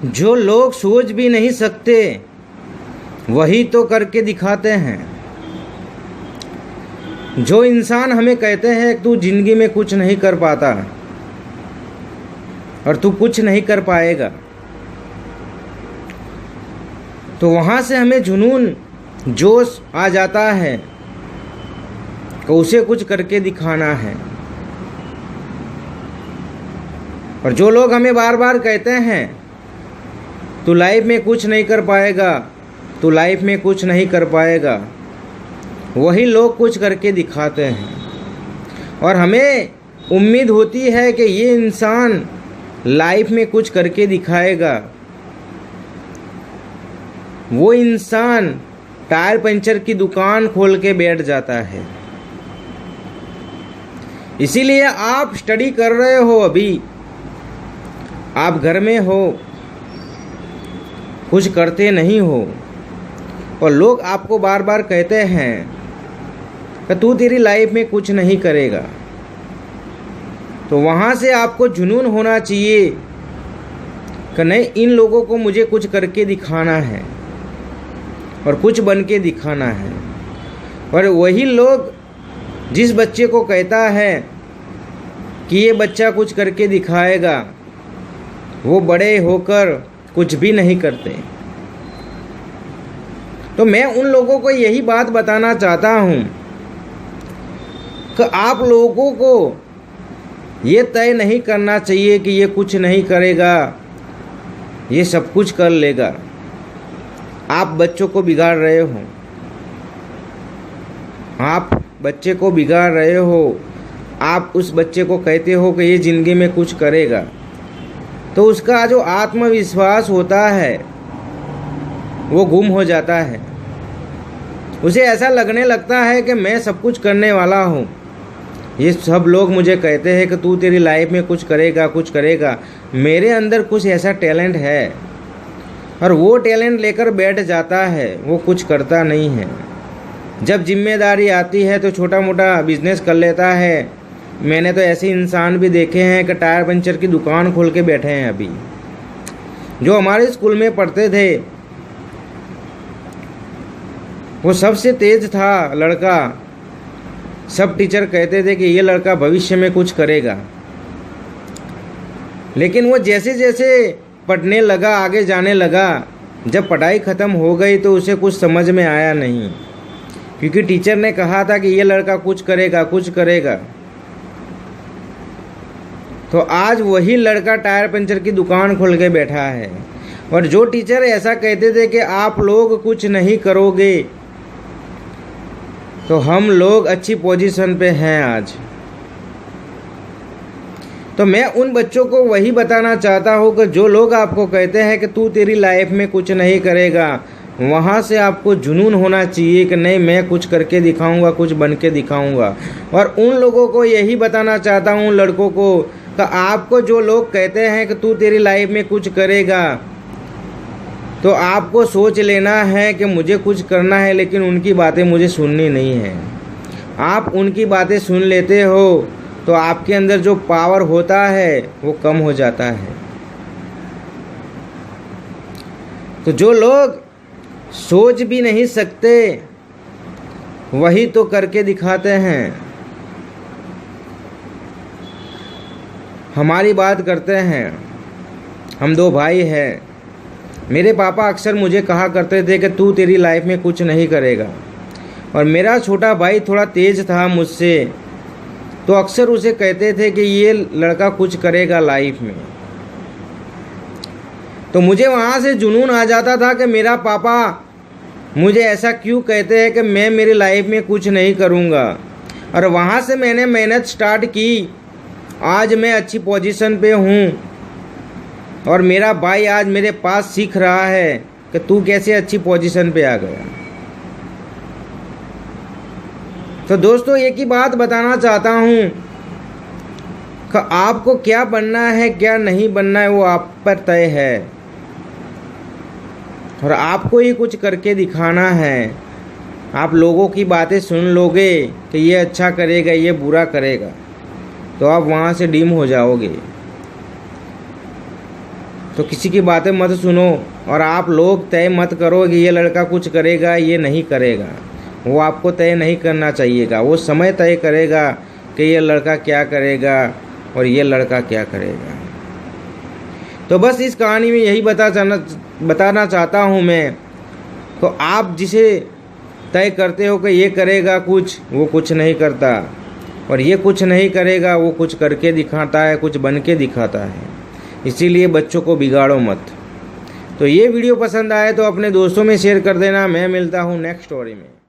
जो लोग सोच भी नहीं सकते वही तो करके दिखाते हैं। जो इंसान हमें कहते हैं कि तू जिंदगी में कुछ नहीं कर पाता और तू कुछ नहीं कर पाएगा, तो वहाँ से हमें जुनून जोश आ जाता है कि उसे कुछ करके दिखाना है। और जो लोग हमें बार बार कहते हैं तू लाइफ में कुछ नहीं कर पाएगा, तू लाइफ में कुछ नहीं कर पाएगा, वही लोग कुछ करके दिखाते हैं। और हमें उम्मीद होती है कि ये इंसान लाइफ में कुछ करके दिखाएगा। वो इंसान टायर पंचर की दुकान खोल के बैठ जाता है। इसीलिए आप स्टडी कर रहे हो, अभी आप घर में हो, कुछ करते नहीं हो, और लोग आपको बार बार कहते हैं कि तू तेरी लाइफ में कुछ नहीं करेगा, तो वहाँ से आपको जुनून होना चाहिए कि नहीं, इन लोगों को मुझे कुछ करके दिखाना है और कुछ बन के दिखाना है। और वही लोग जिस बच्चे को कहता है कि ये बच्चा कुछ करके दिखाएगा, वो बड़े होकर कुछ भी नहीं करते। तो मैं उन लोगों को यही बात बताना चाहता हूँ कि आप लोगों को ये तय नहीं करना चाहिए कि ये कुछ नहीं करेगा, ये सब कुछ कर लेगा। आप बच्चों को बिगाड़ रहे हो, आप बच्चे को बिगाड़ रहे हो। आप उस बच्चे को कहते हो कि ये ज़िंदगी में कुछ करेगा, तो उसका जो आत्मविश्वास होता है वो गुम हो जाता है। उसे ऐसा लगने लगता है कि मैं सब कुछ करने वाला हूँ, ये सब लोग मुझे कहते हैं कि तू तेरी लाइफ में कुछ करेगा, कुछ करेगा, मेरे अंदर कुछ ऐसा टैलेंट है, और वो टैलेंट लेकर बैठ जाता है, वो कुछ करता नहीं है। जब जिम्मेदारी आती है तो छोटा मोटा बिजनेस कर लेता है। मैंने तो ऐसे इंसान भी देखे हैं कि टायर पंचर की दुकान खोल के बैठे हैं। अभी जो हमारे स्कूल में पढ़ते थे, वो सबसे तेज था लड़का, सब टीचर कहते थे कि ये लड़का भविष्य में कुछ करेगा। लेकिन वो जैसे जैसे पढ़ने लगा, आगे जाने लगा, जब पढ़ाई ख़त्म हो गई तो उसे कुछ समझ में आया नहीं, क्योंकि टीचर ने कहा था कि ये लड़का कुछ करेगा, कुछ करेगा। तो आज वही लड़का टायर पंचर की दुकान खोल के बैठा है। और जो टीचर ऐसा कहते थे कि आप लोग कुछ नहीं करोगे, तो हम लोग अच्छी पोजीशन पे हैं आज। तो मैं उन बच्चों को वही बताना चाहता हूँ कि जो लोग आपको कहते हैं कि तू तेरी लाइफ में कुछ नहीं करेगा, वहाँ से आपको जुनून होना चाहिए कि नहीं, मैं कुछ करके दिखाऊंगा, कुछ बन के दिखाऊंगा। और उन लोगों को यही बताना चाहता हूँ, लड़कों को, कि आपको जो लोग कहते हैं कि तू तेरी लाइफ में कुछ करेगा, तो आपको सोच लेना है कि मुझे कुछ करना है, लेकिन उनकी बातें मुझे सुननी नहीं है। आप उनकी बातें सुन लेते हो तो आपके अंदर जो पावर होता है वो कम हो जाता है। तो जो लोग सोच भी नहीं सकते वही तो करके दिखाते हैं। हमारी बात करते हैं, हम दो भाई हैं। मेरे पापा अक्सर मुझे कहा करते थे कि तू तेरी लाइफ में कुछ नहीं करेगा, और मेरा छोटा भाई थोड़ा तेज था मुझसे, तो अक्सर उसे कहते थे कि ये लड़का कुछ करेगा लाइफ में। तो मुझे वहाँ से जुनून आ जाता था कि मेरा पापा मुझे ऐसा क्यों कहते हैं कि मैं मेरी लाइफ में कुछ नहीं करूँगा। और वहाँ से मैंने मेहनत स्टार्ट की, आज मैं अच्छी पोजीशन पे हूँ, और मेरा भाई आज मेरे पास सीख रहा है कि तू कैसे अच्छी पोजीशन पे आ गया। तो दोस्तों, एक ही बात बताना चाहता हूँ कि आपको क्या बनना है, क्या नहीं बनना है, वो आप पर तय है, और आपको ही कुछ करके दिखाना है। आप लोगों की बातें सुन लोगे कि ये अच्छा करेगा, ये बुरा करेगा, तो आप वहाँ से डिम हो जाओगे। तो किसी की बातें मत सुनो और आप लोग तय मत करो कि ये लड़का कुछ करेगा ये नहीं करेगा। वो आपको तय नहीं करना चाहिएगा, वो समय तय करेगा कि ये लड़का क्या करेगा और ये लड़का क्या करेगा। तो बस इस कहानी में यही बताना चाहता हूँ मैं। तो आप जिसे तय करते हो कि ये करेगा कुछ, वो कुछ नहीं करता, और ये कुछ नहीं करेगा वो कुछ करके दिखाता है, कुछ बन के दिखाता है। इसीलिए बच्चों को बिगाड़ो मत। तो ये वीडियो पसंद आए तो अपने दोस्तों में शेयर कर देना। मैं मिलता हूँ नेक्स्ट स्टोरी में।